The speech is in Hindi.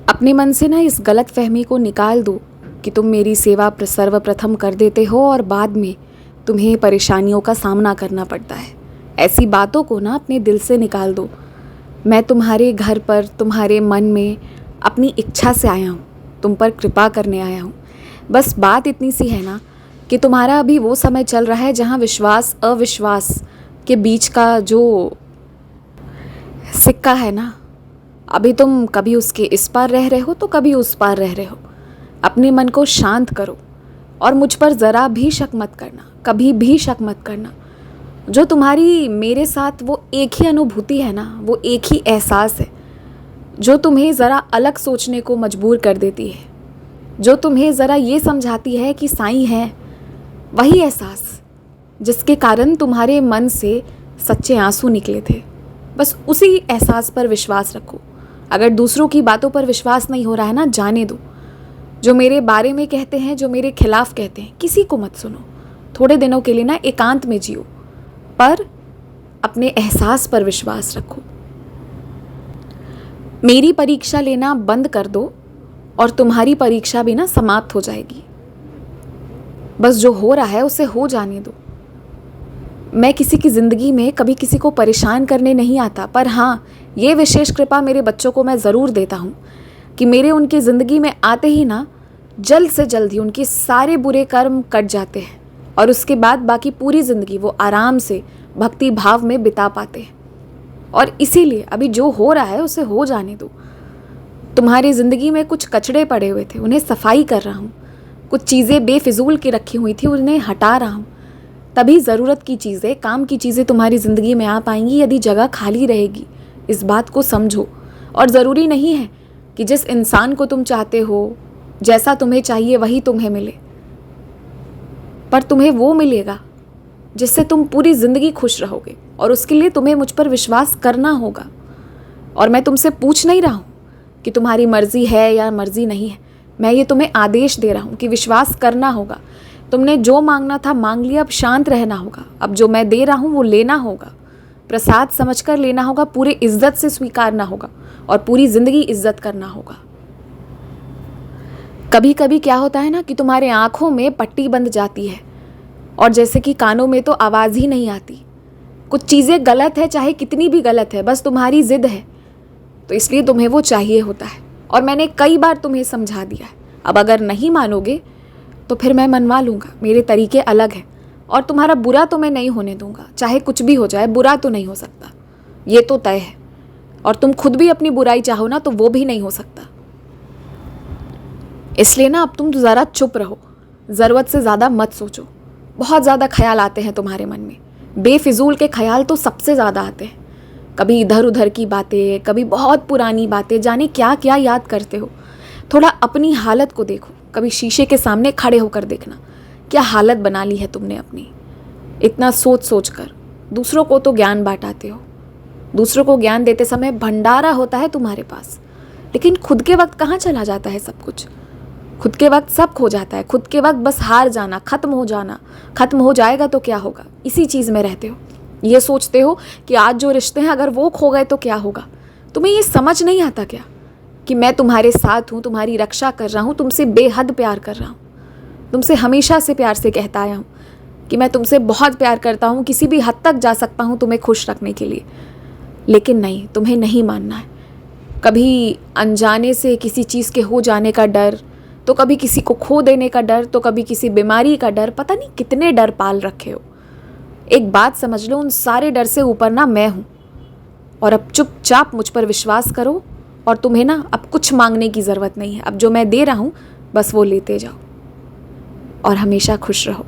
अपने मन से ना इस गलत फहमी को निकाल दो कि तुम मेरी सेवा सर्वप्रथम कर देते हो और बाद में तुम्हें परेशानियों का सामना करना पड़ता है। ऐसी बातों को ना अपने दिल से निकाल दो। मैं तुम्हारे घर पर, तुम्हारे मन में अपनी इच्छा से आया हूँ, तुम पर कृपा करने आया हूँ। बस बात इतनी सी है ना कि तुम्हारा अभी वो समय चल रहा है जहाँ विश्वास अविश्वास के बीच का जो सिक्का है ना, अभी तुम कभी उसके इस पार रह रहे हो तो कभी उस पार रह रहे हो। अपने मन को शांत करो और मुझ पर ज़रा भी शक मत करना, कभी भी शक मत करना। जो तुम्हारी मेरे साथ वो एक ही अनुभूति है ना, वो एक ही एहसास है जो तुम्हें ज़रा अलग सोचने को मजबूर कर देती है, जो तुम्हें ज़रा ये समझाती है कि साईं है। वही एहसास जिसके कारण तुम्हारे मन से सच्चे आंसू निकले थे। बस उसी एहसास पर विश्वास रखो। अगर दूसरों की बातों पर विश्वास नहीं हो रहा है ना, जाने दो। जो मेरे बारे में कहते हैं, जो मेरे खिलाफ कहते हैं, किसी को मत सुनो। थोड़े दिनों के लिए ना एकांत में जियो, पर अपने एहसास पर विश्वास रखो। मेरी परीक्षा लेना बंद कर दो और तुम्हारी परीक्षा भी ना समाप्त हो जाएगी। बस जो हो रहा है उसे हो जाने दो। मैं किसी की ज़िंदगी में कभी किसी को परेशान करने नहीं आता, पर हाँ, ये विशेष कृपा मेरे बच्चों को मैं ज़रूर देता हूँ कि मेरे उनकी ज़िंदगी में आते ही ना जल्द से जल्द ही उनके सारे बुरे कर्म कट जाते हैं और उसके बाद बाकी पूरी ज़िंदगी वो आराम से भक्ति भाव में बिता पाते हैं। और इसीलिए अभी जो हो रहा है उसे हो जाने दो। तुम्हारी ज़िंदगी में कुछ कचड़े पड़े हुए थे, उन्हें सफाई कर रहा हूँ। कुछ चीज़ें बेफिजूल की रखी हुई थी, उन्हें हटा रहा हूँ। तभी ज़रूरत की चीज़ें, काम की चीज़ें तुम्हारी ज़िंदगी में आ पाएंगी यदि जगह खाली रहेगी। इस बात को समझो। और ज़रूरी नहीं है कि जिस इंसान को तुम चाहते हो, जैसा तुम्हें चाहिए वही तुम्हें मिले, पर तुम्हें वो मिलेगा जिससे तुम पूरी ज़िंदगी खुश रहोगे। और उसके लिए तुम्हें मुझ पर विश्वास करना होगा। और मैं तुमसे पूछ नहीं रहा हूँ कि तुम्हारी मर्ज़ी है या मर्ज़ी नहीं है। मैं ये तुम्हें आदेश दे रहा हूँ कि विश्वास करना होगा। तुमने जो मांगना था मांग लिया, अब शांत रहना होगा। अब जो मैं दे रहा हूँ वो लेना होगा, प्रसाद समझकर लेना होगा, पूरे इज्जत से स्वीकारना होगा और पूरी ज़िंदगी इज्जत करना होगा। कभी कभी क्या होता है ना कि तुम्हारे आँखों में पट्टी बंध जाती है और जैसे कि कानों में तो आवाज़ ही नहीं आती। कुछ चीज़ें गलत है, चाहे कितनी भी गलत है, बस तुम्हारी ज़िद है तो इसलिए तुम्हें वो चाहिए होता है। और मैंने कई बार तुम्हें समझा दिया है। अब अगर नहीं मानोगे तो फिर मैं मनवा लूँगा। मेरे तरीके अलग हैं और तुम्हारा बुरा तो मैं नहीं होने दूँगा। चाहे कुछ भी हो जाए, बुरा तो नहीं हो सकता, ये तो तय है। और तुम खुद भी अपनी बुराई चाहो ना तो वो भी नहीं हो सकता। इसलिए ना अब तुम ज़रा चुप रहो, ज़रूरत से ज़्यादा मत सोचो। बहुत ज़्यादा ख्याल आते हैं तुम्हारे मन में, बेफिजूल के ख्याल तो सबसे ज़्यादा आते हैं। कभी इधर उधर की बातें, कभी बहुत पुरानी बातें, जाने क्या क्या याद करते हो। थोड़ा अपनी हालत को देखो। कभी शीशे के सामने खड़े होकर देखना, क्या हालत बना ली है तुमने अपनी। इतना सोच सोच कर दूसरों को तो ज्ञान बांटाते हो। दूसरों को ज्ञान देते समय भंडारा होता है तुम्हारे पास, लेकिन खुद के वक्त कहाँ चला जाता है सब कुछ। खुद के वक्त सब खो जाता है। खुद के वक्त बस हार जाना, ख़त्म हो जाना। ख़त्म हो जाएगा तो क्या होगा, इसी चीज़ में रहते हो। ये सोचते हो कि आज जो रिश्ते हैं अगर वो खो गए तो क्या होगा। तुम्हें ये समझ नहीं आता क्या कि मैं तुम्हारे साथ हूँ, तुम्हारी रक्षा कर रहा हूँ, तुमसे बेहद प्यार कर रहा हूँ। तुमसे हमेशा से प्यार से कहता आया हूँ कि मैं तुमसे बहुत प्यार करता हूँ, किसी भी हद तक जा सकता हूँ तुम्हें खुश रखने के लिए। लेकिन नहीं, तुम्हें नहीं मानना है। कभी अनजाने से किसी चीज़ के हो जाने का डर, तो कभी किसी को खो देने का डर, तो कभी किसी बीमारी का डर, पता नहीं कितने डर पाल रखे हो। एक बात समझ लो, उन सारे डर से ऊपर ना मैं हूँ। और अब चुपचाप मुझ पर विश्वास करो और तुम्हें ना अब कुछ मांगने की ज़रूरत नहीं है। अब जो मैं दे रहा हूँ बस वो लेते जाओ और हमेशा खुश रहो।